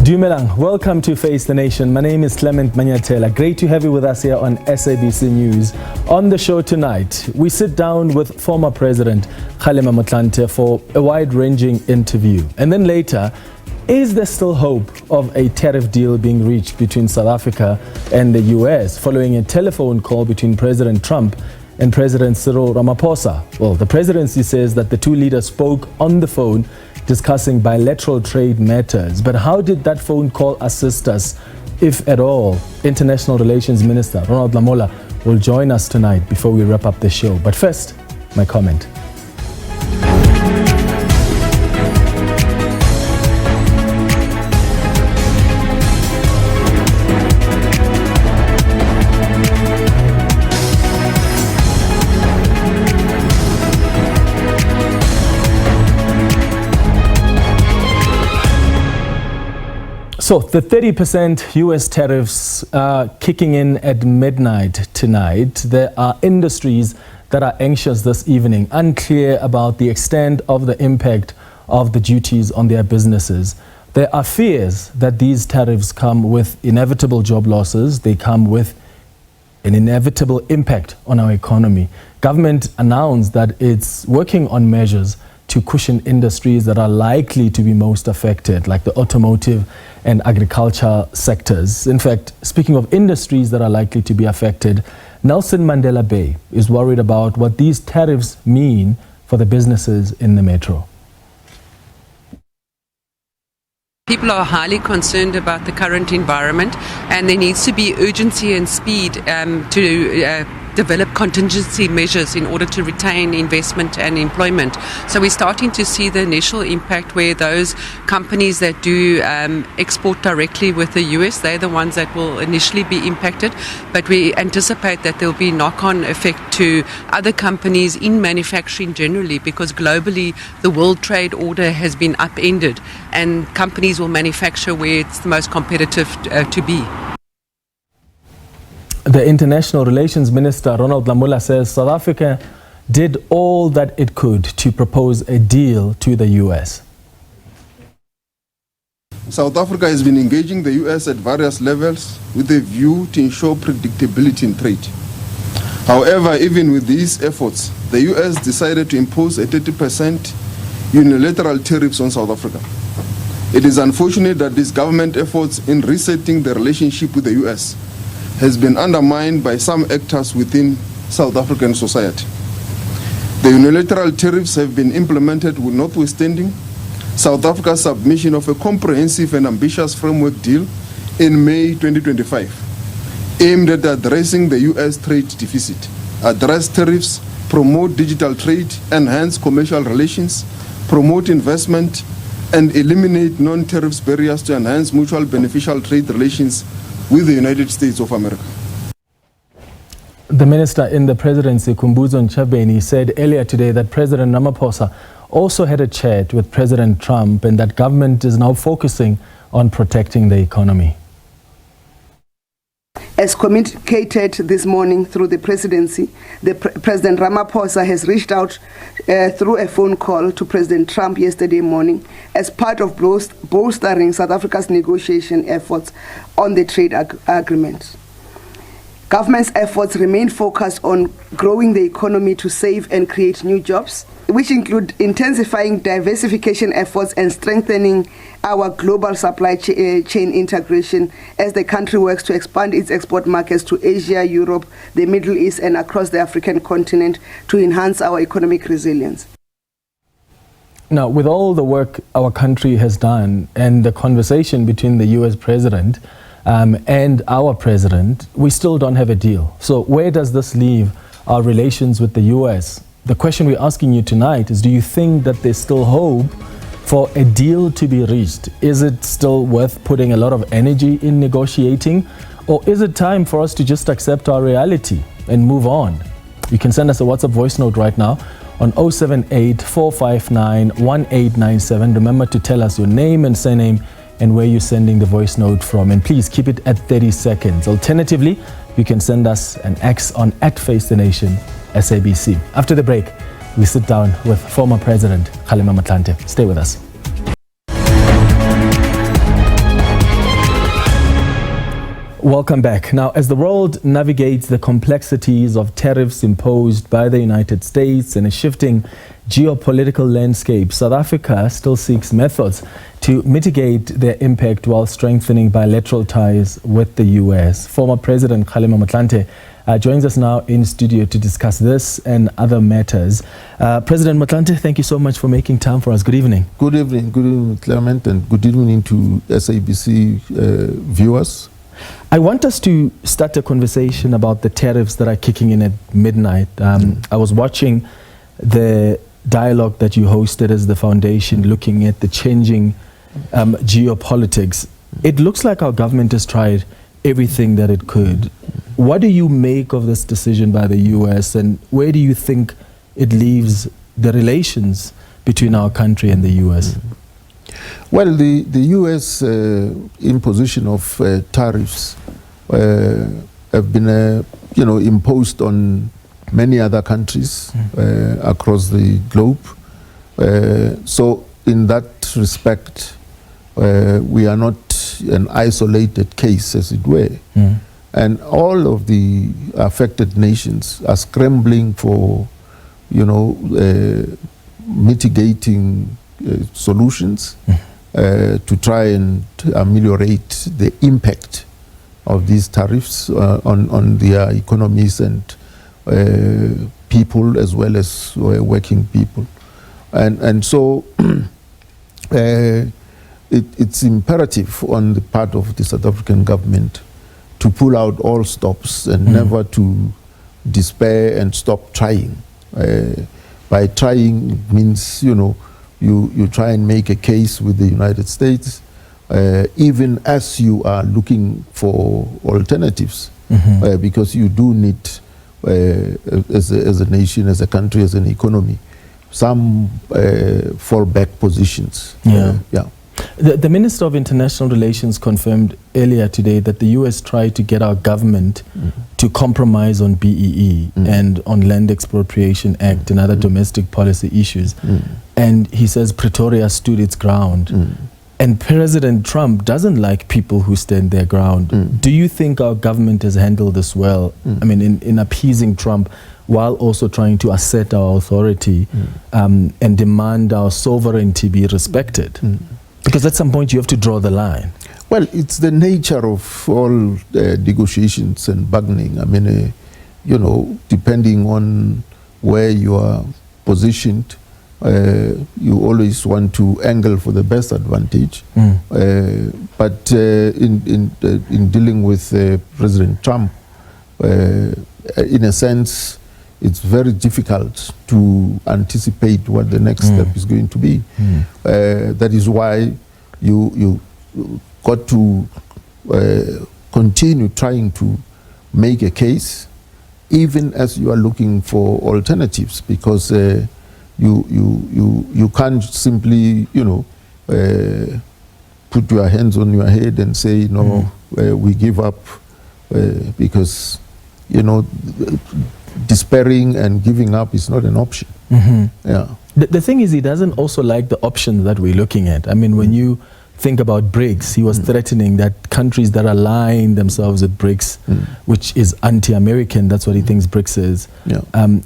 Dumelang, welcome to Face the Nation. My name is Clement Manyatela. Great to have you with us here on SABC News. On the show tonight, we sit down with former President Kgalema Motlanthe for a wide-ranging interview. And then later, is there still hope of a tariff deal being reached between South Africa and the US following a telephone call between President Trump and President Cyril Ramaphosa? Well, the presidency says that the two leaders spoke on the phone discussing bilateral trade matters. But how did that phone call assist us, if at all? International Relations Minister Ronald Lamola will join us tonight before we wrap up the show. But first, my comment. So the 30% US tariffs are kicking in at midnight tonight. There are industries that are anxious this evening, unclear about the extent of the impact of the duties on their businesses. There are fears that these tariffs come with inevitable job losses. They come with an inevitable impact on our economy. Government announced that it's working on measures to cushion industries that are likely to be most affected, like the automotive and agriculture sectors. In fact, speaking of industries that are likely to be affected, Nelson Mandela Bay is worried about what these tariffs mean for the businesses in the metro. People are highly concerned about the current environment, and there needs to be urgency and speed to develop contingency measures in order to retain investment and employment. So we're starting to see the initial impact where those companies that do export directly with the US, they're the ones that will initially be impacted. But we anticipate that there'll be knock-on effect to other companies in manufacturing generally, because globally the world trade order has been upended and companies will manufacture where it's the most competitive to be. The International Relations Minister, Ronald Lamola, says South Africa did all that it could to propose a deal to the US. South Africa has been engaging the US at various levels with a view to ensure predictability in trade. However, even with these efforts, the US decided to impose a 30% unilateral tariffs on South Africa. It is unfortunate that these government efforts in resetting the relationship with the US has been undermined by some actors within South African society. The unilateral tariffs have been implemented notwithstanding South Africa's submission of a comprehensive and ambitious framework deal in May 2025, aimed at addressing the US trade deficit, address tariffs, promote digital trade, enhance commercial relations, promote investment, and eliminate non-tariff barriers to enhance mutual beneficial trade relations with the United States of America. The minister in the presidency, Khumbudzo Ntshavheni, said earlier today that President Ramaphosa also had a chat with President Trump and that government is now focusing on protecting the economy. As communicated this morning through the presidency, President Ramaphosa has reached out through a phone call to President Trump yesterday morning as part of bolstering South Africa's negotiation efforts on the trade agreement. Government's efforts remain focused on growing the economy to save and create new jobs, which include intensifying diversification efforts and strengthening our global supply chain integration as the country works to expand its export markets to Asia, Europe, the Middle East, and across the African continent to enhance our economic resilience. Now, with all the work our country has done and the conversation between the US president and our president, we still don't have a deal. So where does this leave our relations with the US? The question we're asking you tonight is, do you think that there's still hope for a deal to be reached? Is it still worth putting a lot of energy in negotiating? Or is it time for us to just accept our reality and move on? You can send us a WhatsApp voice note right now on 078 459 1897. Remember to tell us your name and surname and where you're sending the voice note from. And please keep it at 30 seconds. Alternatively, you can send us an X on @FaceTheNation SABC. After the break, we sit down with former President Kgalema Motlanthe. Stay with us. Welcome back. Now, as the world navigates the complexities of tariffs imposed by the United States and a shifting geopolitical landscape, South Africa still seeks methods to mitigate their impact while strengthening bilateral ties with the US. Former President Kgalema Motlanthe joins us now in studio to discuss this and other matters. President Motlanthe, thank you so much for making time for us. Good evening. Good evening, Clement, and good evening to SABC viewers. I want us to start a conversation about the tariffs that are kicking in at midnight. I was watching the dialogue that you hosted as the foundation, looking at the changing geopolitics. It looks like our government has tried everything that it could. What do you make of this decision by the US, and where do you think it leaves the relations between our country and the US? Well, the U.S. Imposition of tariffs have been, imposed on many other countries across the globe. So, in that respect, we are not an isolated case, as it were. And all of the affected nations are scrambling for, mitigating solutions to try and ameliorate the impact of these tariffs on their economies and people, as well as working people. And so it's imperative on the part of the South African government to pull out all stops and never to despair and stop trying. By trying means, you try and make a case with the United States, even as you are looking for alternatives, because you do need, as a nation, as a country, as an economy, some fallback positions. The Minister of International Relations confirmed earlier today that the US tried to get our government to compromise on BEE and on Land Expropriation Act and other domestic policy issues. And he says Pretoria stood its ground. And President Trump doesn't like people who stand their ground. Do you think our government has handled this well? I mean, in appeasing Trump while also trying to assert our authority and demand our sovereignty be respected? Because at some point you have to draw the line. Well, it's the nature of all negotiations and bargaining. I mean, depending on where you are positioned, you always want to angle for the best advantage. But in dealing with President Trump, in a sense, it's very difficult to anticipate what the next step is going to be. That is why you got to continue trying to make a case, even as you are looking for alternatives, because you can't simply put your hands on your head and say no, we give up, because despairing and giving up is not an option. The thing is, he doesn't also like the options that we're looking at. I mean, when you think about BRICS, he was threatening that countries that align themselves with BRICS, which is anti-American, that's what he thinks BRICS is.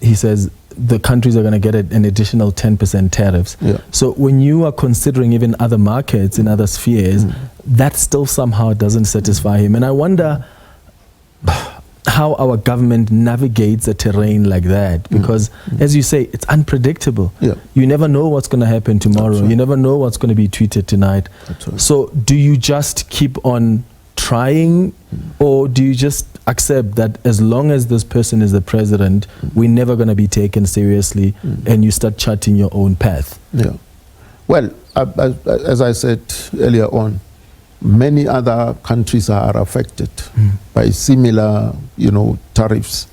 He says the countries are going to get an additional 10% tariffs. So when you are considering even other markets in other spheres, that still somehow doesn't satisfy him. And I wonder how our government navigates a terrain like that, because as you say, it's unpredictable. You never know what's going to happen tomorrow. You never know what's going to be tweeted tonight. So do you just keep on trying, or do you just accept that as long as this person is the president, we're never going to be taken seriously, and you start charting your own path? Well, as I said earlier on, many other countries are affected by similar, tariffs.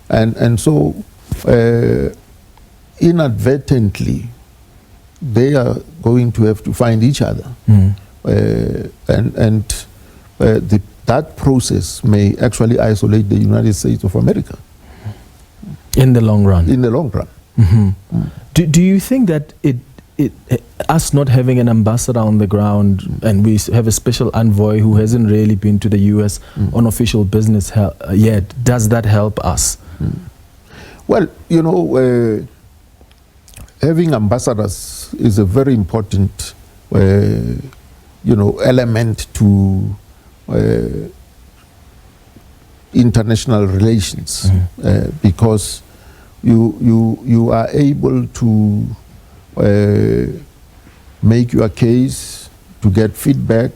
And so inadvertently, they are going to have to find each other. That process may actually isolate the United States of America. In the long run? In the long run. Do you think that it us not having an ambassador on the ground, and we have a special envoy who hasn't really been to the US on official business yet, does that help us? Well, you know, having ambassadors is a very important, you know, element to international relations, because you are able to make your case, to get feedback,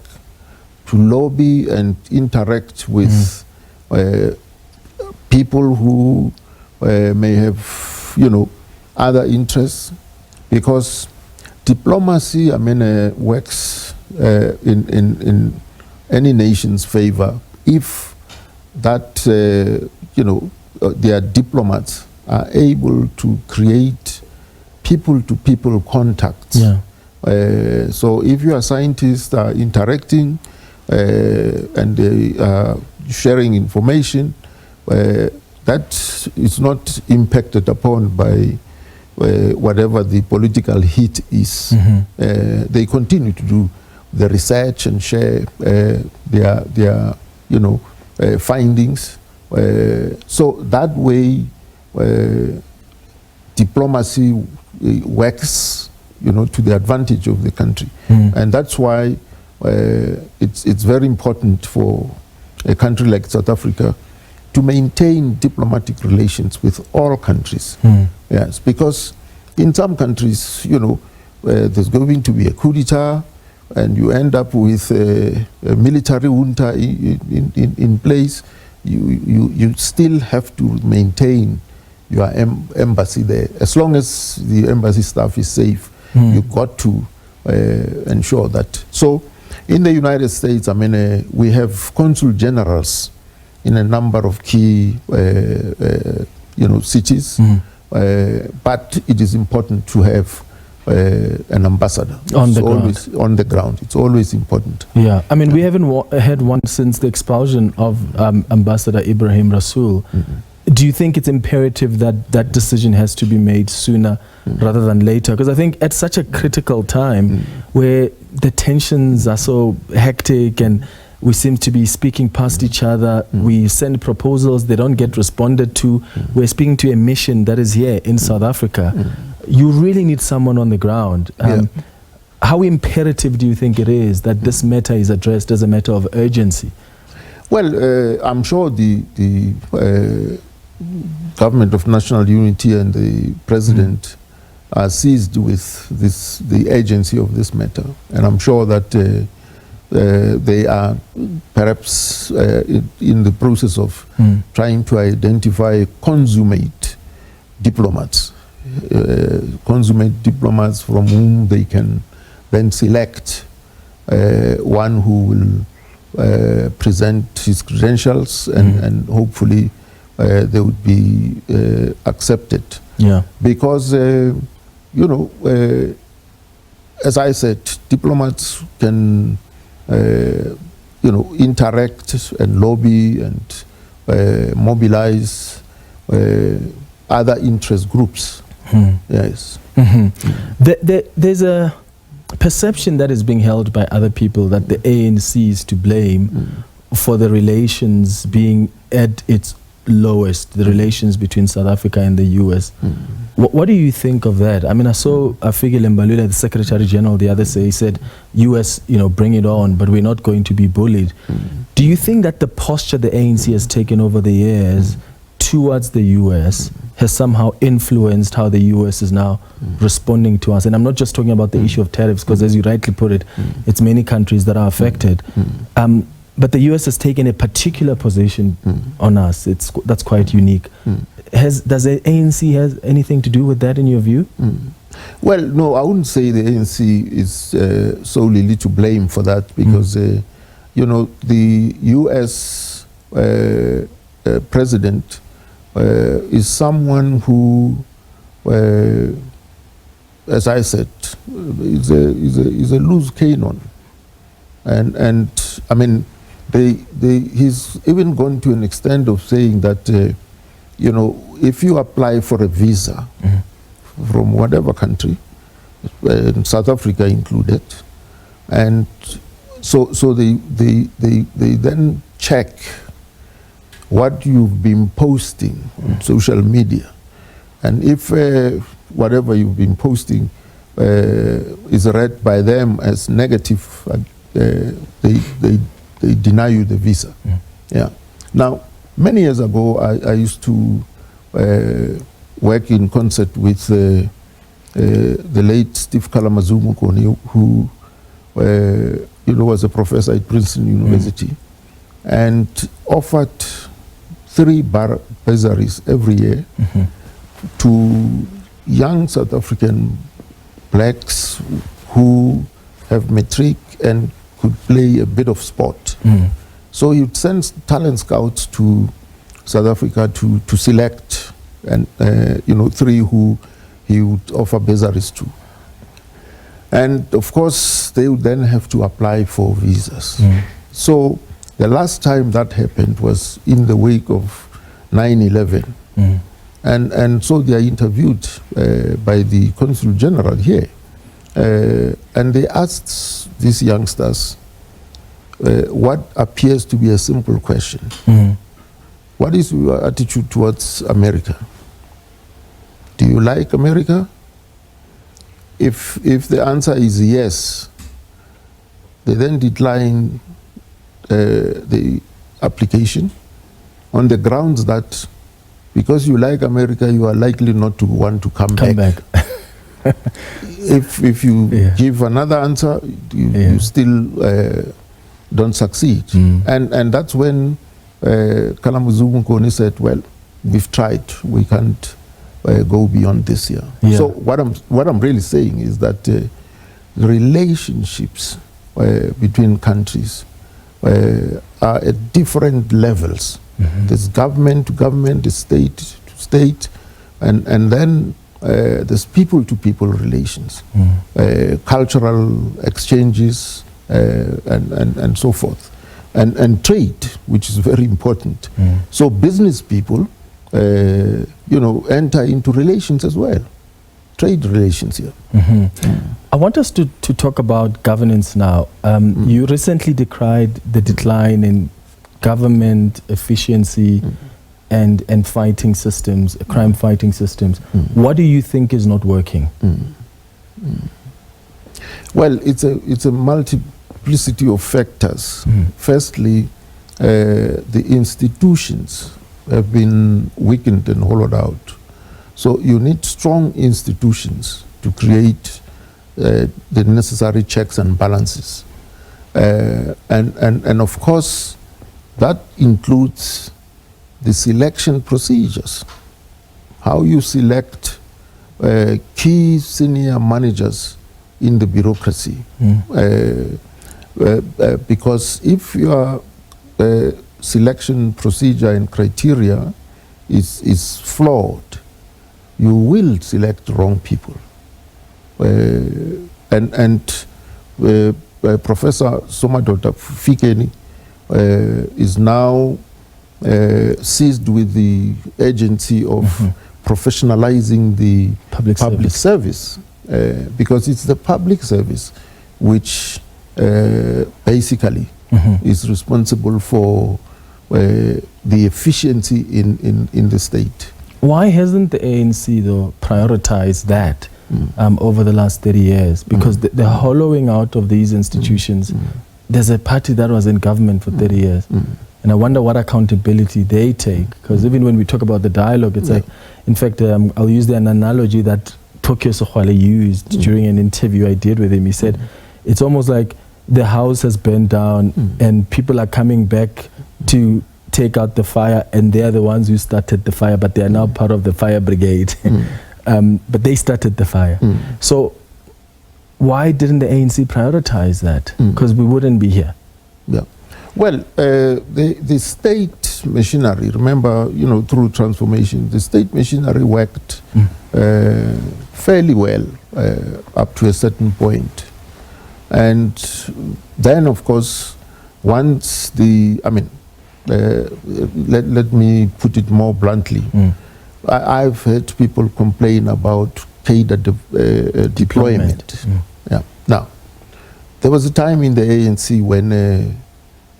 to lobby and interact with people who may have, you know, other interests, because diplomacy, I mean, works in any nation's favor if that, you know, their diplomats are able to create people-to-people contacts. Yeah. So if your scientists are interacting and they are sharing information, that is not impacted upon by whatever the political heat is. They continue to do the research and share their you know, findings. So that way, diplomacy works, you know, to the advantage of the country, and that's why it's very important for a country like South Africa to maintain diplomatic relations with all countries. Yes, because in some countries, you know, there's going to be a coup d'etat, and you end up with a military junta in place. You still have to maintain your embassy there. As long as the embassy staff is safe, you've got to ensure that. So in the United States, I mean, we have consul generals in a number of key you know, cities, but it is important to have an ambassador on the ground. On the ground, it's always important. Yeah, I mean, we haven't had one since the expulsion of Ambassador Ibrahim Rasool. Do you think it's imperative that that decision has to be made sooner rather than later? Because I think at such a critical time where the tensions are so hectic and we seem to be speaking past each other, we send proposals, they don't get responded to, we're speaking to a mission that is here in South Africa. You really need someone on the ground. How imperative do you think it is that this matter is addressed as a matter of urgency? Well, I'm sure the Government of National Unity and the President are seized with the urgency of this matter, and I'm sure that they are perhaps in the process of trying to identify consummate diplomats, from whom they can then select one who will present his credentials and hopefully they would be accepted. Yeah. Because, you know, as I said, diplomats can, you know, interact and lobby and mobilize other interest groups. Yes. There's a perception that is being held by other people that the ANC is to blame for the relations being at its lowest, the relations between South Africa and the US. What do you think of that? I mean, I saw Afige Lembalula, the Secretary General, the other day, he said, US, you know, bring it on, but we're not going to be bullied. Do you think that the posture the ANC has taken over the years towards the US has somehow influenced how the US is now responding to us? And I'm not just talking about the issue of tariffs, because as you rightly put it, it's many countries that are affected. But the US has taken a particular position on us. That's quite unique. Does the ANC has anything to do with that in your view? Well, no, I wouldn't say the ANC is solely to blame for that, because, you know, the US president is someone who, as I said, is a loose cannon. And I mean, he's even gone to an extent of saying that, you know, if you apply for a visa from whatever country, South Africa included, and so they then check what you've been posting on social media, and if whatever you've been posting is read by them as negative, they deny you the visa. Yeah. Now, many years ago, I used to work in concert with the late Steve Kalamazoo-Mukoni, who was a professor at Princeton University, and offered 3 bursaries every year to young South African blacks who have matric and could play a bit of sport. So he would send talent scouts to South Africa to select, and 3 who he would offer bursaries to. And of course, they would then have to apply for visas. So the last time that happened was in the wake of 9/11. And so they are interviewed by the Consul General here. And they asked these youngsters what appears to be a simple question. What is your attitude towards America? Do you like America? If the answer is yes, they then decline the application on the grounds that because you like America, you are likely not to want to come back. If you give another answer, you still don't succeed. And that's when Kalamazoo-Mukoni said, well, we've tried, we can't go beyond this year. So what I'm really saying is that the relationships between countries are at different levels. There's government to government, there's state to state, and then there's people-to-people relations, cultural exchanges, and so forth, and trade, which is very important. So business people, enter into relations as well, trade relations here. I want us to talk about governance now. You recently decried the decline in government efficiency and fighting systems, crime fighting systems. What do you think is not working? Well, it's a multiplicity of factors. Firstly, the institutions have been weakened and hollowed out. So you need strong institutions to create the necessary checks and balances. And of course, that includes the selection procedures. How you select key senior managers in the bureaucracy. Because if your selection procedure and criteria is flawed, you will select wrong people. Professor Somadota Fikeni is now seized with the agency of professionalizing the public service, because it's the public service which basically is responsible for the efficiency in the state. Why hasn't the ANC, though, prioritized that over the last 30 years? Because the hollowing out of these institutions, there's a party that was in government for 30 years. And I wonder what accountability they take. Because even when we talk about the dialogue, it's like, in fact, I'll use an analogy that Tokyo Sokhwale used during an interview I did with him. He said, it's almost like the house has burned down and people are coming back to take out the fire, and they're the ones who started the fire, but they are now part of the fire brigade. But they started the fire. So why didn't the ANC prioritize that? Because we wouldn't be here. Well, the state machinery, remember, through transformation, the state machinery worked fairly well up to a certain point. And then, of course, once let me put it more bluntly. I've heard people complain about cadre deployment. Yeah. Now, there was a time in the ANC when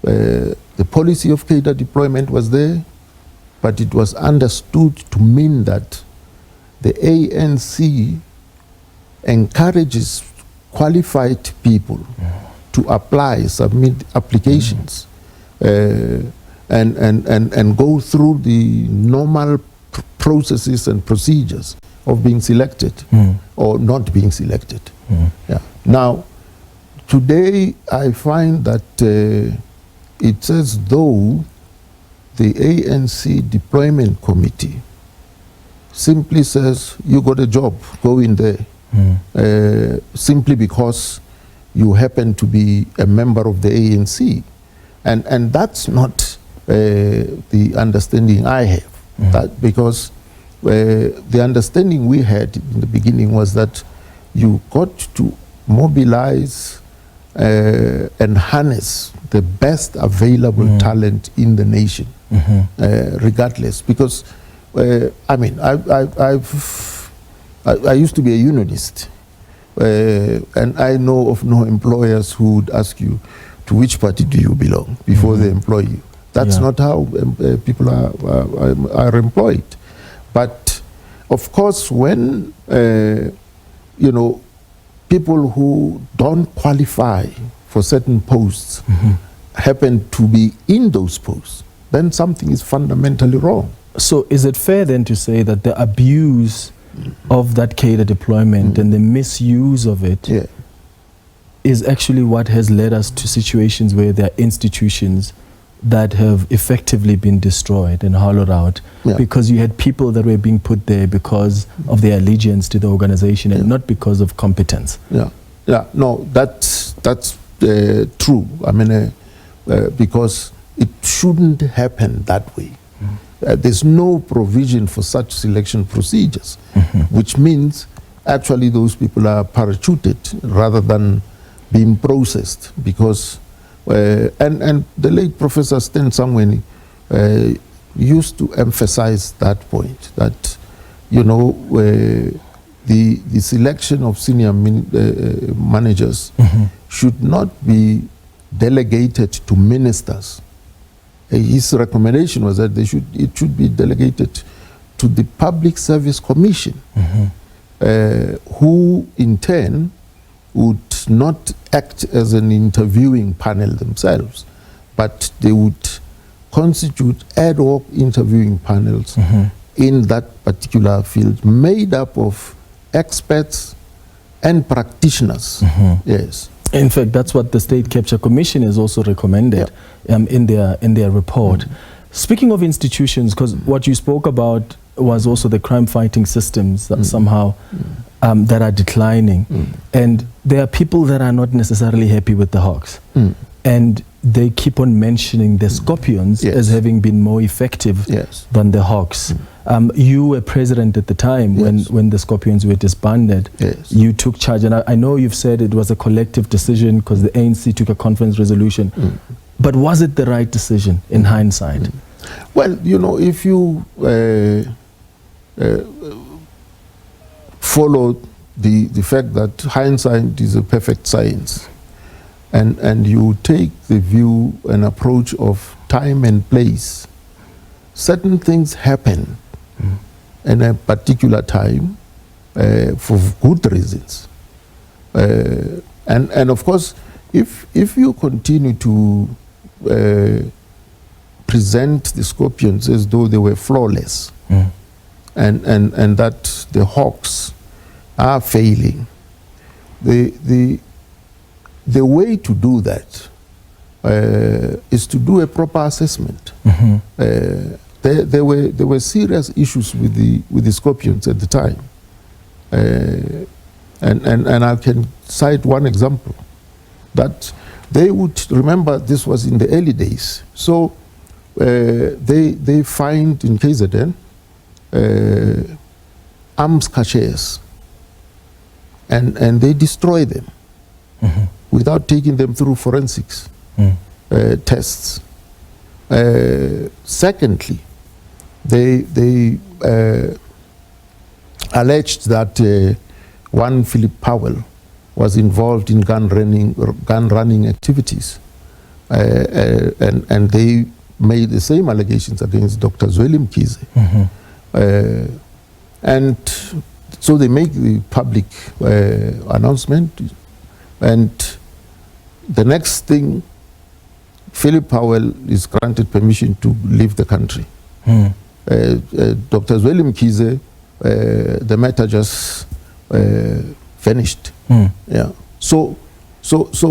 the policy of cadre deployment was there, but it was understood to mean that the ANC encourages qualified people to apply, submit applications, and go through the normal processes and procedures of being selected or not being selected. Yeah. Now, today I find that it's as though the ANC Deployment Committee simply says, you got a job, go in there, simply because you happen to be a member of the ANC. And that's not the understanding I have. That because the understanding we had in the beginning was that you got to mobilize and harness the best available talent in the nation, regardless. Because, I mean, I used to be a unionist, and I know of no employers who would ask you, to which party do you belong, before they employ you. That's not how people are employed. But, of course, when, you know, people who don't qualify for certain posts happen to be in those posts, then something is fundamentally wrong. So is it fair then to say that the abuse of that cadre deployment and the misuse of it is actually what has led us to situations where there are institutions that have effectively been destroyed and hollowed out because you had people that were being put there because of their allegiance to the organization and not because of competence? No, that's true. I mean, because it shouldn't happen that way. There's no provision for such selection procedures, which means actually those people are parachuted rather than being processed. Because and the late Professor Sten Sangweni used to emphasize that point, that, you know, the selection of senior managers should not be delegated to ministers. His recommendation was that it should be delegated to the Public Service Commission, who in turn would not act as an interviewing panel themselves, but they would constitute ad hoc interviewing panels in that particular field, made up of experts and practitioners. Yes. In fact, that's what the State Capture Commission has also recommended in their report. Speaking of institutions, because what you spoke about was also the crime-fighting systems that somehow that are declining, and there are people that are not necessarily happy with the Hawks, and they keep on mentioning the Scorpions as having been more effective than the Hawks. You were president at the time when the Scorpions were disbanded. You took charge, and I know you've said it was a collective decision because the ANC took a conference resolution. But was it the right decision in hindsight? Well, you know, if you follow the fact that hindsight is a perfect science, and you take the view and approach of time and place, certain things happen in a particular time for good reasons. And of course, if you continue to present the Scorpions as though they were flawless, and that the Hawks are failing, the way to do that is to do a proper assessment. There were serious issues with the Scorpions at the time, and I can cite one example, that they would remember this was in the early days. So they find in KZN arms caches, and they destroy them without taking them through forensics tests. Secondly, they alleged that one Philip Powell was involved in gun running activities, and they made the same allegations against Dr. Zweli Mkhize. And so they make the public announcement, and the next thing, Philip Powell is granted permission to leave the country. Dr. Zweli Mkhize, the matter just vanished. Yeah. So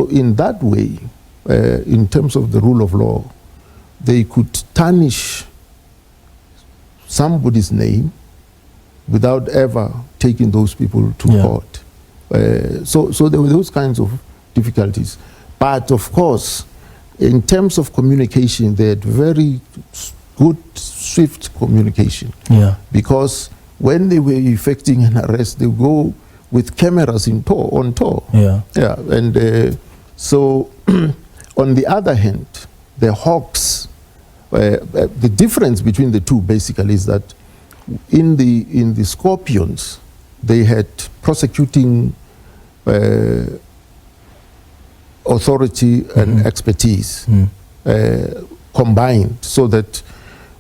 in that way, in terms of the rule of law, they could tarnish somebody's name without ever taking those people to court. So there were those kinds of difficulties. But of course, in terms of communication, they had very good, swift communication. Because when they were effecting an arrest, they would go with cameras on tour. And so on the other hand, the hawks, the difference between the two basically is that in the Scorpions, they had prosecuting authority and expertise combined, so that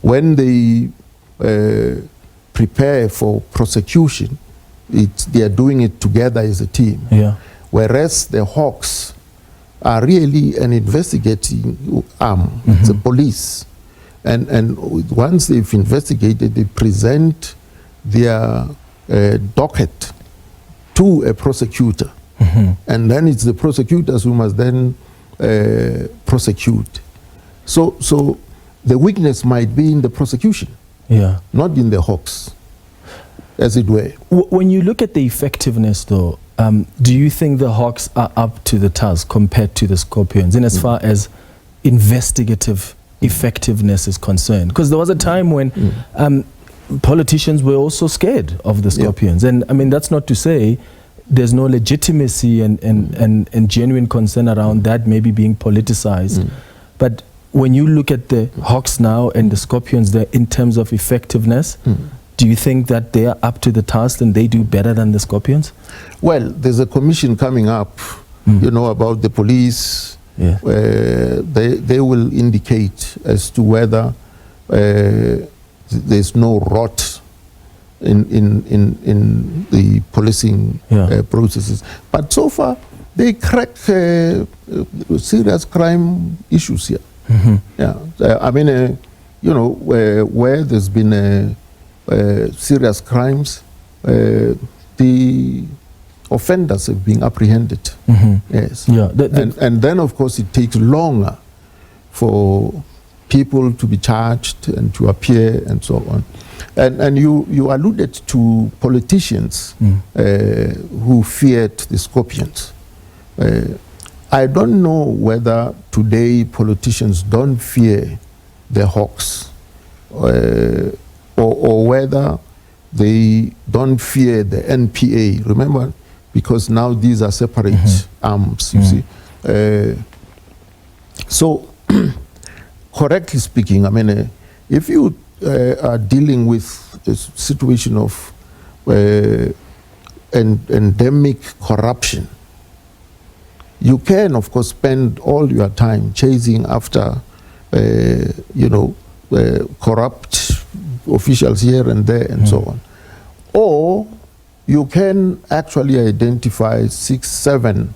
when they prepare for prosecution, they are doing it together as a team. Whereas the hawks are really an investigating arm. It's a police. And once they've investigated, they present their docket to a prosecutor. And then it's the prosecutors who must then prosecute. So the weakness might be in the prosecution, not in the hawks, as it were. When you look at the effectiveness, though, do you think the hawks are up to the task compared to the Scorpions in as far as investigative effectiveness is concerned? Because there was a time when politicians were also scared of the Scorpions. And I mean, that's not to say there's no legitimacy and genuine concern around that maybe being politicized. But when you look at the hawks now and the Scorpions there in terms of effectiveness, do you think that they are up to the task and they do better than the Scorpions? Well, there's a commission coming up, you know, about the police. They will indicate as to whether there's no rot in the policing processes. But so far, they crack serious crime issues here. I mean, you know, where there's been serious crimes, the offenders have been apprehended. Yes. And then, of course, it takes longer for people to be charged and to appear and so on. And you alluded to politicians who feared the Scorpions. I don't know whether today politicians don't fear the hawks or whether they don't fear the NPA. Remember, because now these are separate arms, you see. So, correctly speaking, I mean, if you are dealing with a situation of endemic corruption, you can, of course, spend all your time chasing after, you know, corrupt officials here and there and so on. Or you can actually identify 6, 7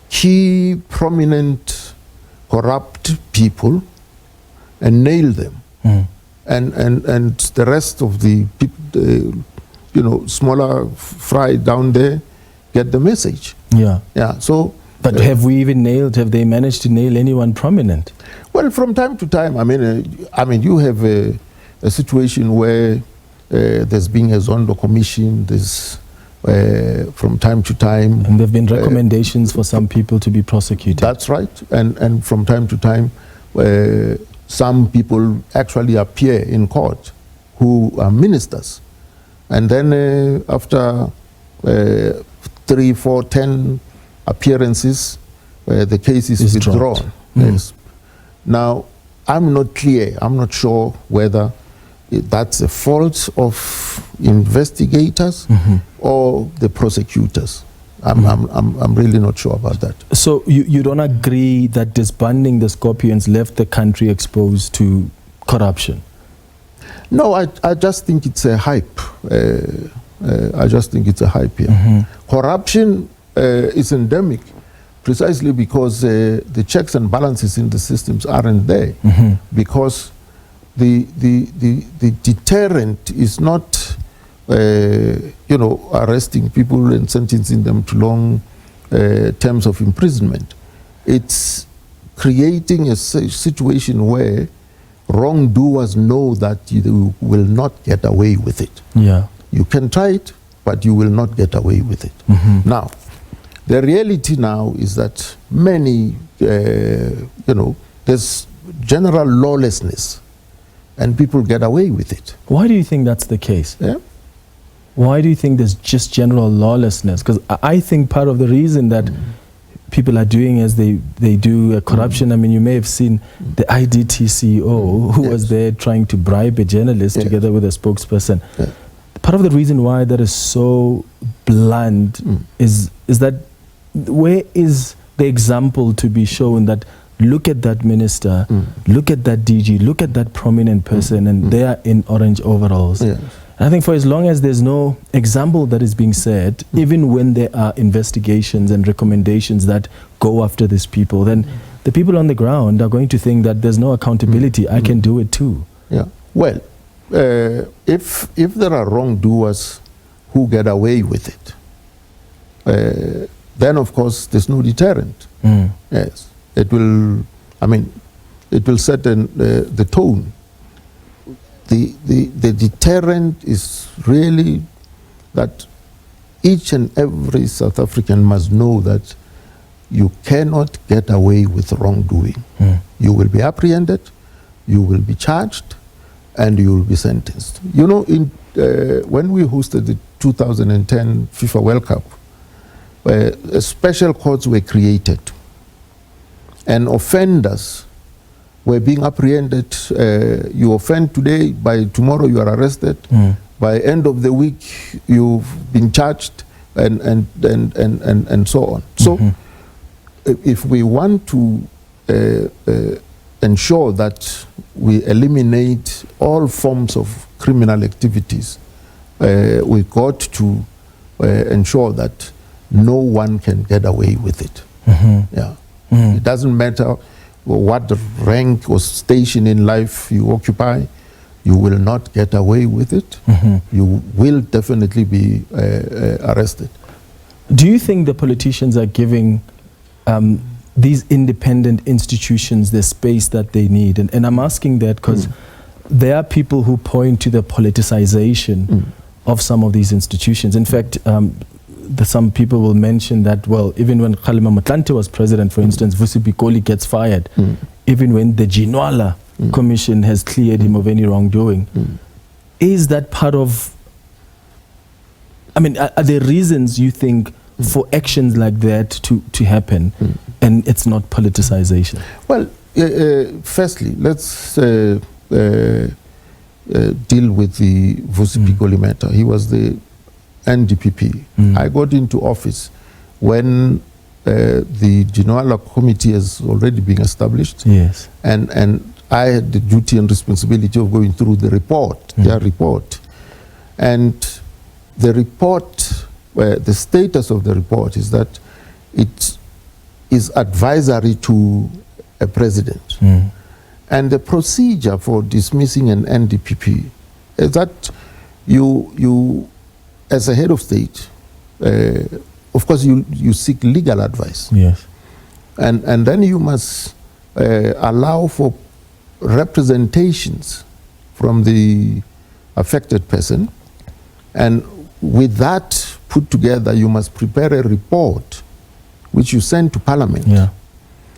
key, prominent, corrupt people and nail them. And the rest of the people, you know, smaller fry down there get the message. So. But have they managed to nail anyone prominent? Well, from time to time, I mean, you have a situation where there's been a Zondo commission, there's from time to time. And there have been recommendations for some people to be prosecuted. That's right. And from time to time, some people actually appear in court who are ministers. And then after 3, 4, 10 appearances, the case is withdrawn. Yes. Now, I'm not clear, I'm not sure whether that's a fault of investigators or the prosecutors. I'm really not sure about that. So you don't agree that disbanding the Scorpions left the country exposed to corruption? No, I just think it's a hype. I just think it's a hype here. Corruption is endemic precisely because the checks and balances in the systems aren't there. Because the deterrent is not arresting people and sentencing them to long terms of imprisonment. It's creating a situation where wrongdoers know that you will not get away with it. Yeah. You can try it, but you will not get away with it. Now, the reality now is that many, there's general lawlessness, and people get away with it. Why do you think that's the case? Yeah? Why do you think there's just general lawlessness? Because I think part of the reason that people are doing as they do corruption, I mean, you may have seen the IDT CEO who was there trying to bribe a journalist together with a spokesperson. Yeah. Part of the reason why that is so blunt is that where is the example to be shown that look at that minister, look at that DG, look at that prominent person, and they are in orange overalls. Yeah. And I think for as long as there's no example that is being set, even when there are investigations and recommendations that go after these people, then the people on the ground are going to think that there's no accountability. I can do it too. Yeah. Well, if there are wrongdoers who get away with it, then of course there's no deterrent. Yes. It will set the tone. The deterrent is really that each and every South African must know that you cannot get away with wrongdoing. You will be apprehended, you will be charged, and you will be sentenced. You know, when we hosted the 2010 FIFA World Cup, special courts were created, and offenders were being apprehended. You offend today, by tomorrow you are arrested. By end of the week you've been charged, and so on. So if we want to ensure that we eliminate all forms of criminal activities, we got to ensure that no one can get away with it. Yeah. It doesn't matter what rank or station in life you occupy, you will not get away with it. You will definitely be arrested. Do you think the politicians are giving these independent institutions the space that they need? And I'm asking that because there are people who point to the politicization of some of these institutions. In fact, some people will mention that, well, even when Kgalema Motlanthe was president, for instance, Vusi Pikoli gets fired, even when the Jinwala Commission has cleared him of any wrongdoing. Is that part of, I mean, are there reasons you think for actions like that to happen, and it's not politicization? Well, firstly, let's deal with the Vusi Pikoli matter. He was the NDPP. I got into office when the Jinwala committee has already been established. Yes. And I had the duty and responsibility of going through the report, their report. And the report, the status of the report is that it is advisory to a president. And the procedure for dismissing an NDPP is that you as a head of state, of course, you seek legal advice. Yes. And then you must allow for representations from the affected person. And with that put together, you must prepare a report which you send to Parliament. Yeah.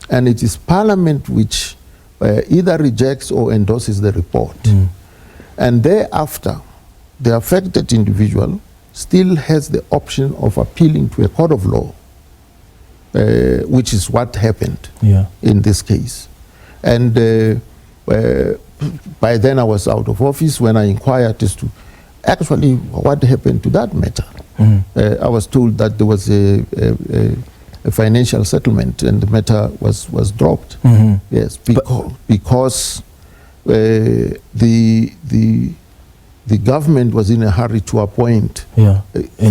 And it is Parliament which either rejects or endorses the report. And thereafter, the affected individual still has the option of appealing to a court of law, which is what happened in this case. And by then I was out of office when I inquired as to actually, what happened to that matter? I was told that there was a financial settlement and the matter was dropped. Yes, because the government was in a hurry to appoint a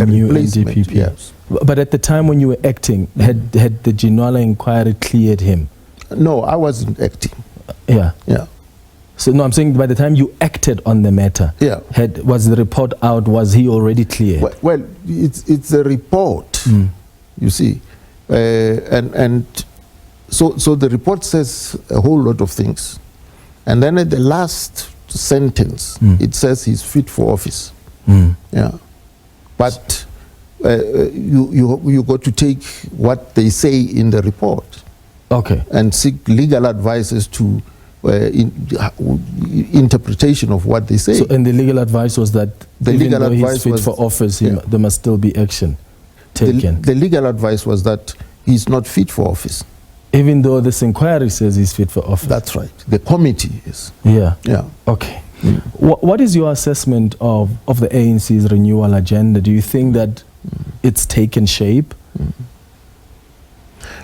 new replacement. NDPP. Yes. But at the time when you were acting, had the Ginwala inquiry cleared him? No, I wasn't acting. Yeah. Yeah. So no, I'm saying by the time you acted on the matter, Yeah. Was the report out? Was he already cleared? Well, it's a report, you see, and so the report says a whole lot of things, and then at the last sentence it says he's fit for office. Yeah, but you got to take what they say in the report, okay, and seek legal advice as to interpretation of what they say. So, and the legal advice was that the even legal though advice he's fit was, for office, there must still be action the, taken. the legal advice was that he's not fit for office. Even though this inquiry says he's fit for office. That's right. The committee is. Yeah. Yeah. Okay. What is your assessment of the ANC's renewal agenda? Do you think that it's taken shape?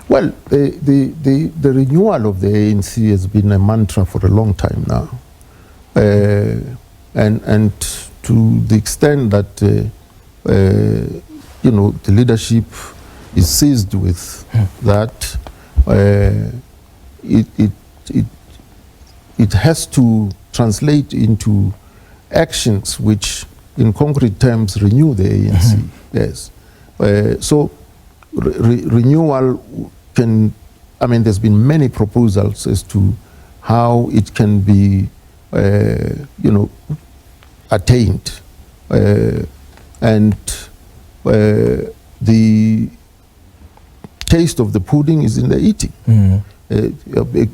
Well, the renewal of the ANC has been a mantra for a long time now, and to the extent that the leadership is seized with that, it has to translate into actions which, in concrete terms, renew the ANC. Yes, so renewal can, there's been many proposals as to how it can be, attained, and the taste of the pudding is in the eating,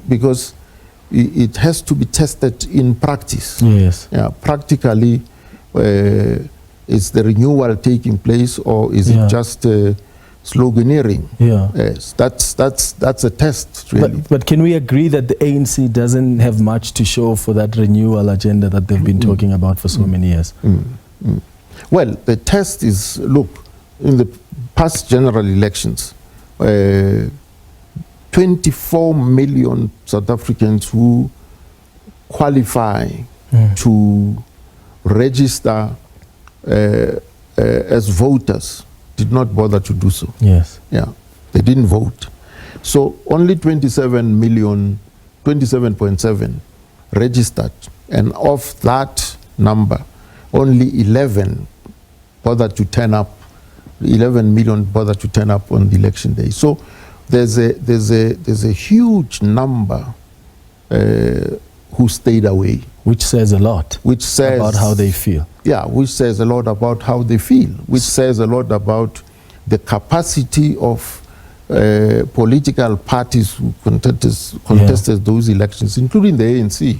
because it has to be tested in practice. Yes. Yeah, practically, is the renewal taking place, or is it just sloganeering? Yeah. Yes, that's a test, really. But can we agree that the ANC doesn't have much to show for that renewal agenda that they've been talking about for so many years? Well, the test is, look, in the past general elections, 24 million South Africans who qualify to register as voters did not bother to do so. Yes. Yeah, they didn't vote. So only 27.7 registered, and of that number, only 11 bothered to turn up. 11 million bothered to turn up on the election day. So there's a huge number who stayed away. Which says a lot. Which says about how they feel. Yeah, which says a lot about how they feel. Which says a lot about the capacity of political parties who contested those elections, including the ANC,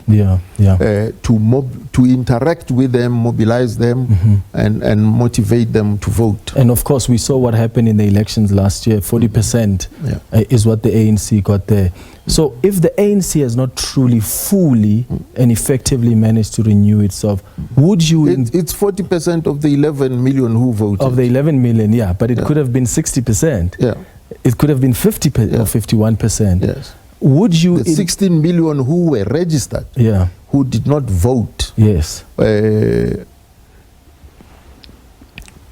to interact with them, mobilize them, and motivate them to vote. And of course, we saw what happened in the elections last year. 40% is what the ANC got there. So if the ANC has not truly, fully, and effectively managed to renew itself, would you... It's 40% of the 11 million who voted. Of the 11 million, yeah, but it could have been 60%. Yeah. It could have been 50% or 51%. Yes. Would you... The 16 million who were registered, who did not vote, yes,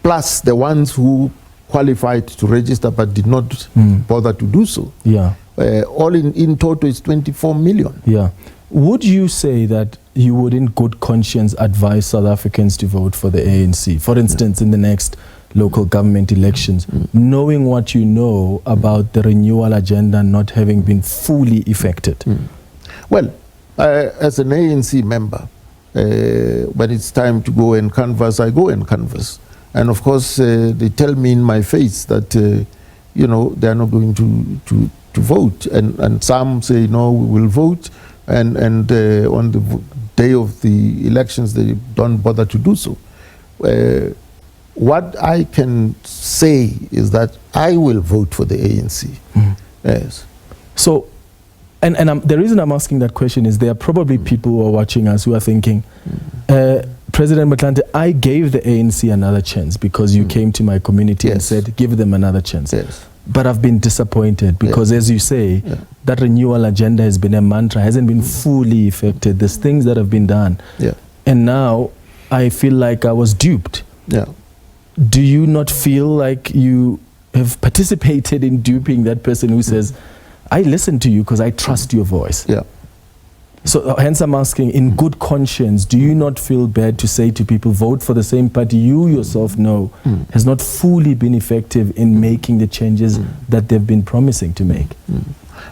plus the ones who qualified to register but did not bother to do so. Yeah. All in total is 24 million. Yeah. Would you say that you would in good conscience advise South Africans to vote for the ANC, for instance, in the next local government elections, knowing what you know about the renewal agenda not having been fully effected? Well, as an ANC member, when it's time to go and canvass, I go and canvass. And of course, they tell me in my face that, they are not going to vote. And some say, no, we will vote. And on the day of the elections, they don't bother to do so. What I can say is that I will vote for the ANC. Yes. So, and the reason I'm asking that question is there are probably people who are watching us who are thinking, President Motlanthe, I gave the ANC another chance because you came to my community and said, give them another chance. Yes. But I've been disappointed because, as you say, that renewal agenda has been a mantra, hasn't been fully effected. There's things that have been done. Yeah. And now I feel like I was duped. Yeah. Do you not feel like you have participated in duping that person who says, I listen to you because I trust your voice? Yeah. So hence I'm asking, in good conscience, do you not feel bad to say to people, vote for the same party you yourself know has not fully been effective in making the changes that they've been promising to make?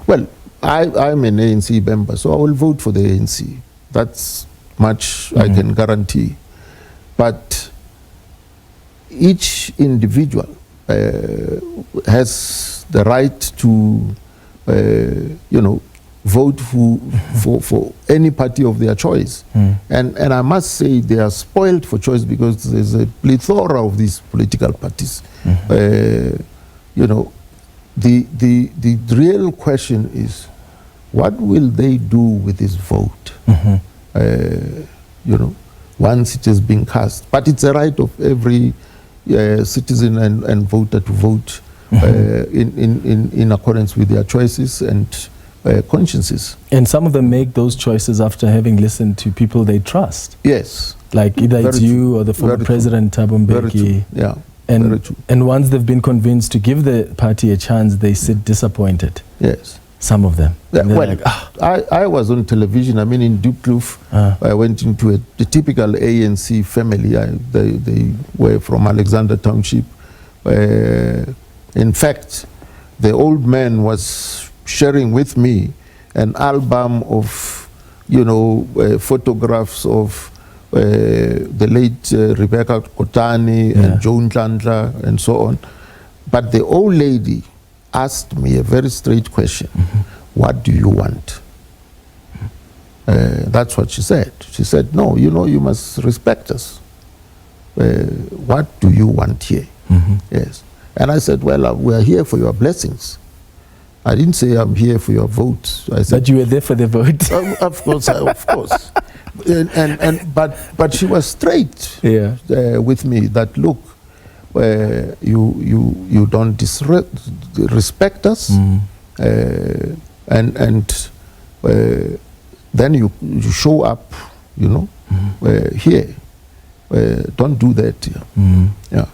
Well, I'm an ANC member, so I will vote for the ANC. That's much I can guarantee. But each individual has the right to, vote for any party of their choice. And I must say they are spoiled for choice because there's a plethora of these political parties. The real question is, what will they do with this vote? Once it has been cast. But it's a right of every citizen and voter to vote in accordance with their choices and consciences. And some of them make those choices after having listened to people they trust. Yes. Like either it's you or the former President Thabo Mbeki. Yeah. And once they've been convinced to give the party a chance, they sit disappointed. Yes. Some of them. Yeah, well, like, I was on television. I mean, in Diepkloof, I went into a typical ANC family. They were from Alexander Township. In fact, the old man was sharing with me an album of, photographs of the late Rebecca Kotani and Joan Tlandla and so on. But the old lady asked me a very straight question. What do you want? That's what she said. She said, no, you must respect us. What do you want here? Yes. And I said, well, we are here for your blessings. I didn't say I'm here for your vote. I said, but you were there for the vote. Of course, of course. But she was straight with me that, look, you don't respect us, and then you show up, here. Don't do that here. Yeah.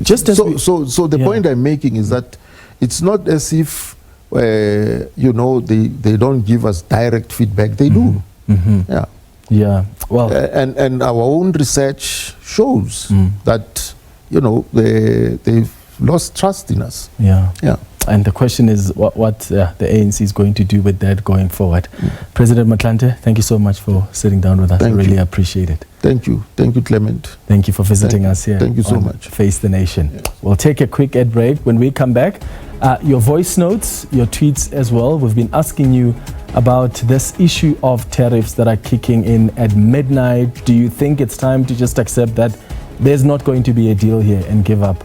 Just as so the point I'm making is that it's not as if they don't give us direct feedback. They do. Yeah. Yeah. Well, and our own research shows that they've lost trust in us. Yeah. Yeah. And the question is what the ANC is going to do with that going forward. President Motlanthe, thank you so much for sitting down with us. I really appreciate it. Thank you. Thank you, Clement. Thank you for visiting us here. Thank you so much. Face the Nation. Yes. We'll take a quick ad break. When we come back, your voice notes, your tweets as well. We've been asking you about this issue of tariffs that are kicking in at midnight. Do you think it's time to just accept that there's not going to be a deal here and give up?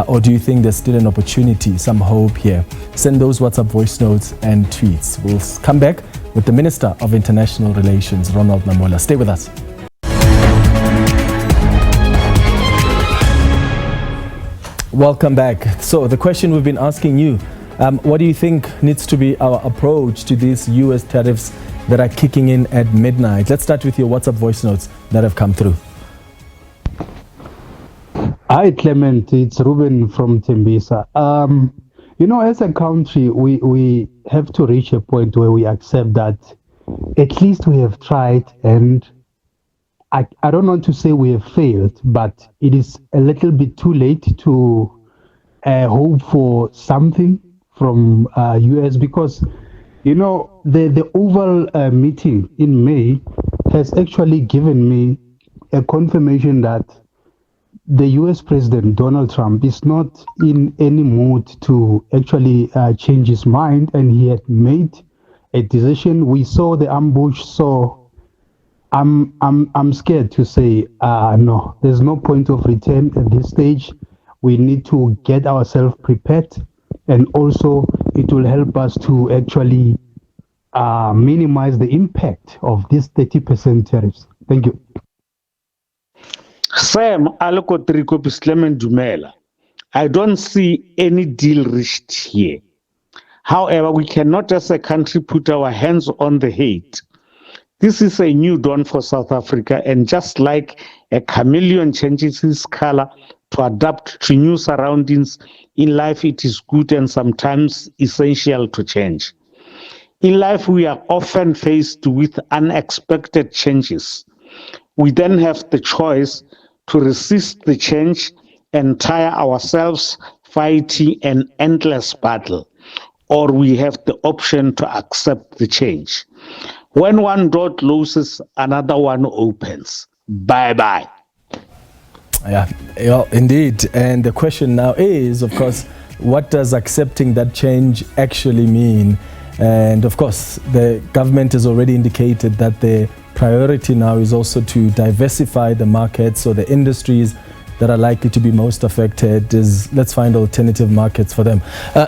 Or do you think there's still an opportunity, some hope here? Send those WhatsApp voice notes and tweets. We'll come back with the Minister of International Relations, Ronald Lamola. Stay with us. Welcome back. So the question we've been asking you, what do you think needs to be our approach to these US tariffs that are kicking in at midnight? Let's start with your WhatsApp voice notes that have come through. Hi, Clement. It's Ruben from Tembisa. As a country, we have to reach a point where we accept that at least we have tried, and I don't want to say we have failed, but it is a little bit too late to hope for something from US because, the Oval meeting in May has actually given me a confirmation that the US President Donald Trump is not in any mood to actually change his mind, and he had made a decision. We saw the ambush, so I'm scared to say no. There's no point of return at this stage. We need to get ourselves prepared, and also it will help us to actually minimize the impact of these 30% tariffs. Thank you. Sam Alokotriko Pislemen Dumela. I don't see any deal reached here. However, we cannot as a country put our hands on the head. This is a new dawn for South Africa, and just like a chameleon changes its color to adapt to new surroundings, in life it is good and sometimes essential to change. In life, we are often faced with unexpected changes. We then have the choice to resist the change and tire ourselves fighting an endless battle, or we have the option to accept the change. When one door closes, another one opens. Bye-bye. Yeah, indeed. And the question now is, of course, what does accepting that change actually mean? And of course, the government has already indicated that the priority now is also to diversify the markets, so the industries that are likely to be most affected is, let's find alternative markets for them.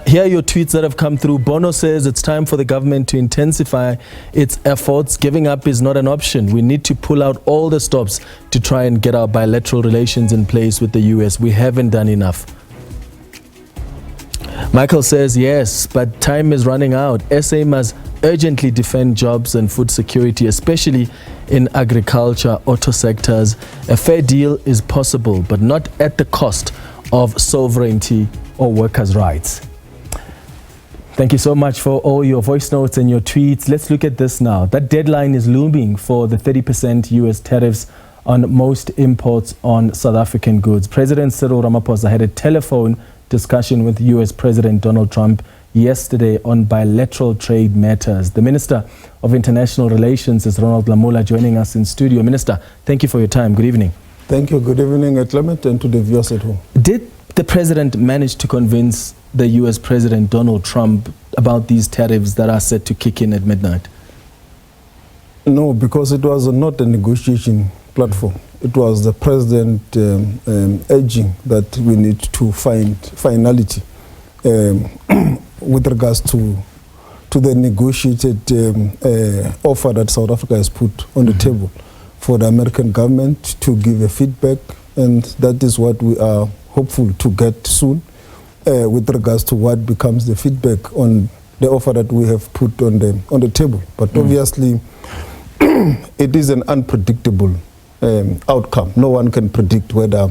Here are your tweets that have come through. Bono says it's time for the government to intensify its efforts. Giving up is not an option. We need to pull out all the stops to try and get our bilateral relations in place with the US. We haven't done enough. Michael says yes, but time is running out. SA must urgently defend jobs and food security, especially in agriculture, auto sectors. A fair deal is possible, but not at the cost of sovereignty or workers' rights. Thank you so much for all your voice notes and your tweets. Let's look at this now. That deadline is looming for the 30% US tariffs on most imports on South African goods. President Cyril Ramaphosa had a telephone discussion with US President Donald Trump yesterday on bilateral trade matters. The Minister of International Relations is Ronald Lamola, joining us in studio. Minister, thank you for your time. Good evening. Thank you. Good evening, Clement, and to the viewers at home. Did the President manage to convince the US President Donald Trump about these tariffs that are set to kick in at midnight? No, because it was not a negotiation platform. It was the President urging that we need to find finality with regards to the negotiated offer that South Africa has put on the table for the American government to give a feedback, and that is what we are hopeful to get soon with regards to what becomes the feedback on the offer that we have put on the table. But obviously, it is an unpredictable outcome. No one can predict whether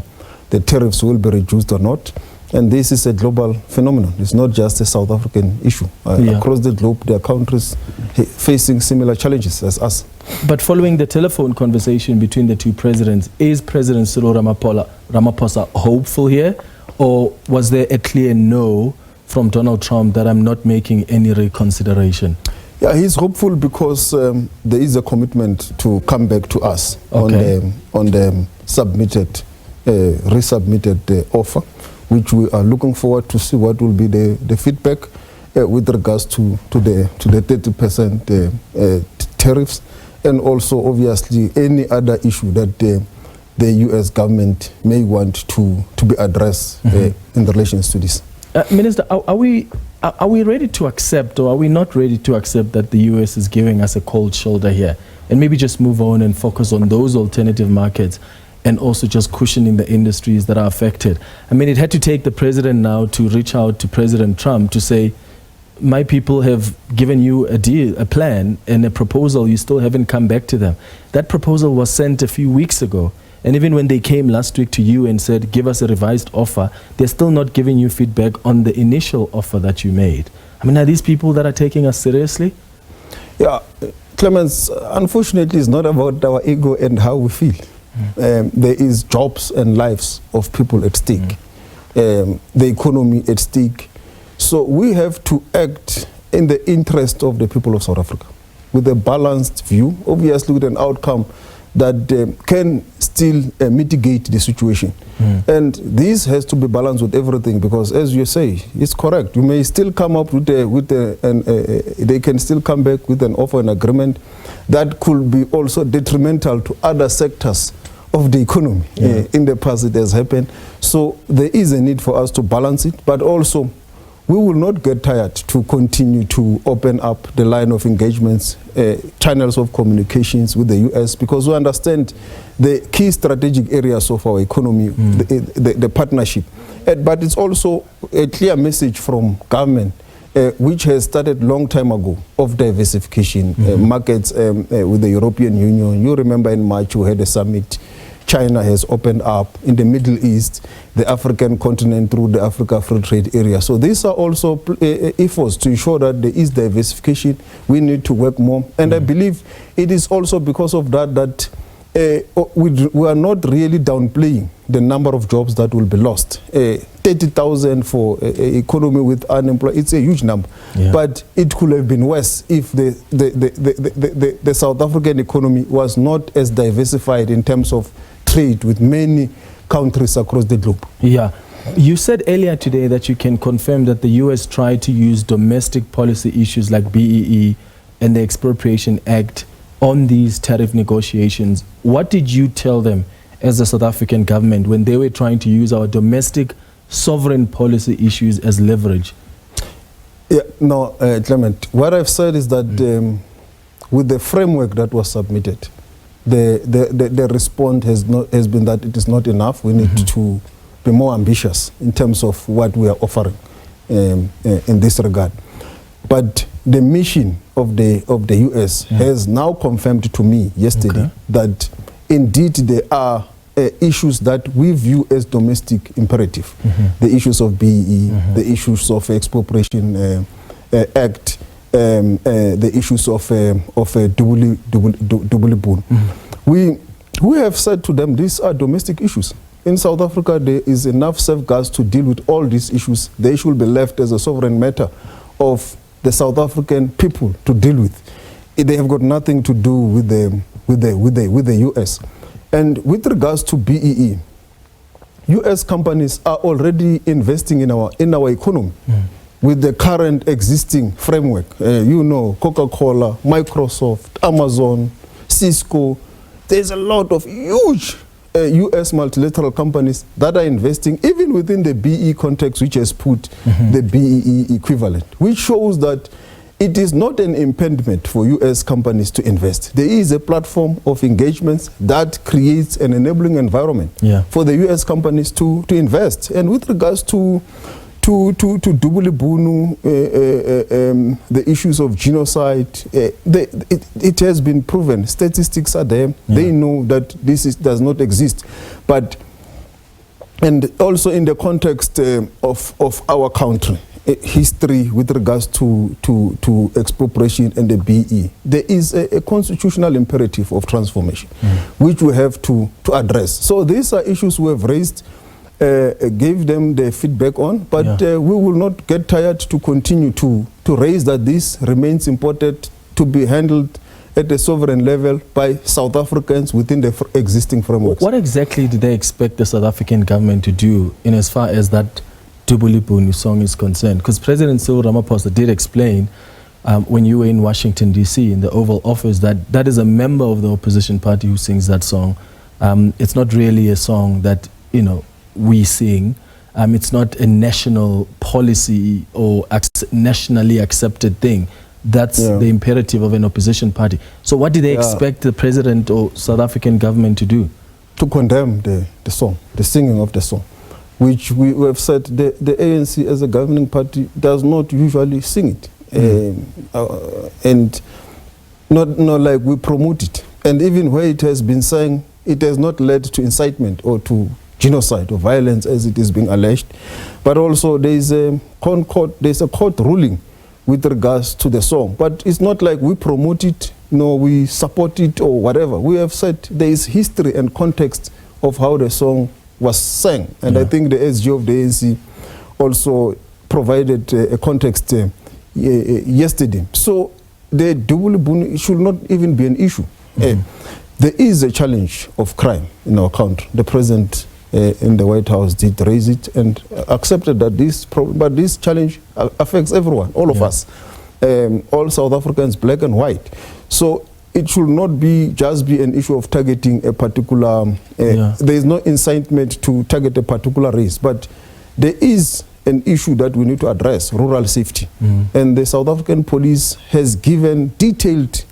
the tariffs will be reduced or not. And this is a global phenomenon. It's not just a South African issue. Across the globe, there are countries facing similar challenges as us. But following the telephone conversation between the two presidents, is President Cyril Ramaphosa hopeful here? Or was there a clear no from Donald Trump that I'm not making any reconsideration? Yeah, he's hopeful because there is a commitment to come back to us on the submitted, resubmitted offer, which we are looking forward to see what will be the feedback with regards to the 30% tariffs, and also obviously any other issue that the US government may want to be addressed in relation to this. Minister, are we ready to accept, or are we not ready to accept that the US is giving us a cold shoulder here, and maybe just move on and focus on those alternative markets and also just cushioning the industries that are affected? I mean, it had to take the president now to reach out to President Trump to say, my people have given you a deal, a plan, and a proposal. You still haven't come back to them. That proposal was sent a few weeks ago. And even when they came last week to you and said, give us a revised offer, they're still not giving you feedback on the initial offer that you made. I mean, are these people that are taking us seriously? Yeah, Clemens, unfortunately, it's not about our ego and how we feel. There is jobs and lives of people at stake, the economy at stake. So we have to act in the interest of the people of South Africa with a balanced view, obviously with an outcome that can still mitigate the situation. And this has to be balanced with everything, because as you say, it's correct. You may still come up with they can still come back with an offer and agreement that could be also detrimental to other sectors of the economy. In the past it has happened. So there is a need for us to balance it, but also we will not get tired to continue to open up the line of engagements, channels of communications with the US, because we understand the key strategic areas of our economy, the partnership. But it's also a clear message from government, which has started long time ago, of diversification, markets with the European Union. You remember in March we had a summit. China has opened up in the Middle East, the African continent through the Africa Free Trade Area. So these are also efforts to ensure that there is diversification. We need to work more. And I believe it is also because of that that we are not really downplaying the number of jobs that will be lost. 30,000 for an economy with unemployed, it's a huge number. Yeah. But it could have been worse if the South African economy was not as diversified in terms of trade with many countries across the globe. Yeah. You said earlier today that you can confirm that the US tried to use domestic policy issues like BEE and the Expropriation Act on these tariff negotiations. What did you tell them as the South African government when they were trying to use our domestic sovereign policy issues as leverage? Yeah, no, Clement, what I've said is that with the framework that was submitted, the response has been that it is not enough. We need to be more ambitious in terms of what we are offering in this regard. But the mission of the US has now confirmed to me yesterday that indeed there are issues that we view as domestic imperative. The issues of BEE, the issues of Expropriation Act, the issues of double boon. We have said to them these are domestic issues. In South Africa, there is enough safeguards to deal with all these issues. They should be left as a sovereign matter of the South African people to deal with. They have got nothing to do with the US. And with regards to BEE, US companies are already investing in our economy with the current existing framework. You know, Coca-Cola, Microsoft, Amazon, Cisco. There's a lot of huge US multilateral companies that are investing even within the BEE context, which has put the BEE equivalent, which shows that it is not an impediment for US companies to invest. There is a platform of engagements that creates an enabling environment for the US companies to invest. And with regards to Dubuli Bunu, the issues of genocide, it has been proven. Statistics are there. They know that this does not exist. But, and also in the context of our country, history with regards to expropriation and the BEE, there is a constitutional imperative of transformation, which we have to address. So these are issues we have raised, gave them the feedback on, but we will not get tired to continue to raise that this remains important to be handled at the sovereign level by South Africans within the existing frameworks. What exactly do they expect the South African government to do in as far as that Dubuli Bunu song is concerned? Because President Cyril Ramaphosa did explain when you were in Washington, D.C., in the Oval Office, that is a member of the opposition party who sings that song. It's not really a song that, we sing. It's not a national policy or nationally accepted thing. That's the imperative of an opposition party. So what do they expect the president or South African government to do? To condemn the song, the singing of the song, which we have said the ANC as a governing party does not usually sing it. And not like we promote it. And even where it has been sang, it has not led to incitement or to genocide or violence as it is being alleged. But also there is a court ruling with regards to the song. But it's not like we promote it, we support it or whatever. We have said there is history and context of how the song was sang. And I think the SG of the ANC also provided a context yesterday. So the Dubuli Bunu should not even be an issue. There is a challenge of crime in our country. The president in the White House did raise it and accepted that but this challenge affects everyone, all of us, all South Africans, black and white. So it should not just be an issue of targeting a particular, there is no incitement to target a particular race, but there is an issue that we need to address, rural safety. And the South African police has given detailed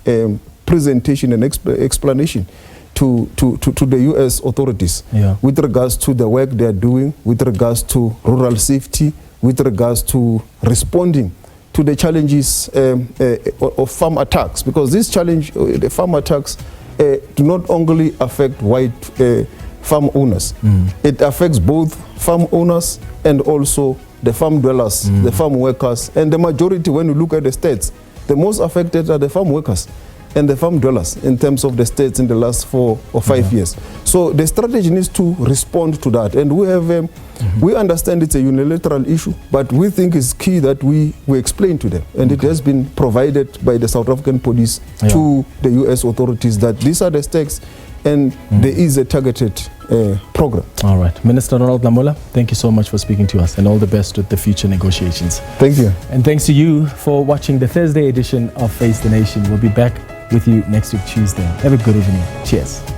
presentation and explanation to the US authorities with regards to the work they are doing, with regards to rural safety, with regards to responding to the challenges of farm attacks. Because this challenge, the farm attacks, do not only affect white farm owners. It affects both farm owners and also the farm dwellers, the farm workers, and the majority, when you look at the states, the most affected are the farm workers and the farm dwellers in terms of the states in the last 4 or 5 years. So the strategy needs to respond to that. And we have, we understand it's a unilateral issue, but we think it's key that we explain to them. And it has been provided by the South African police to the US authorities that these are the stakes and there is a targeted program. All right. Minister Ronald Lamola, thank you so much for speaking to us and all the best with the future negotiations. Thank you. And thanks to you for watching the Thursday edition of Face the Nation. We'll be back with you next week, Tuesday. Have a good evening. Cheers.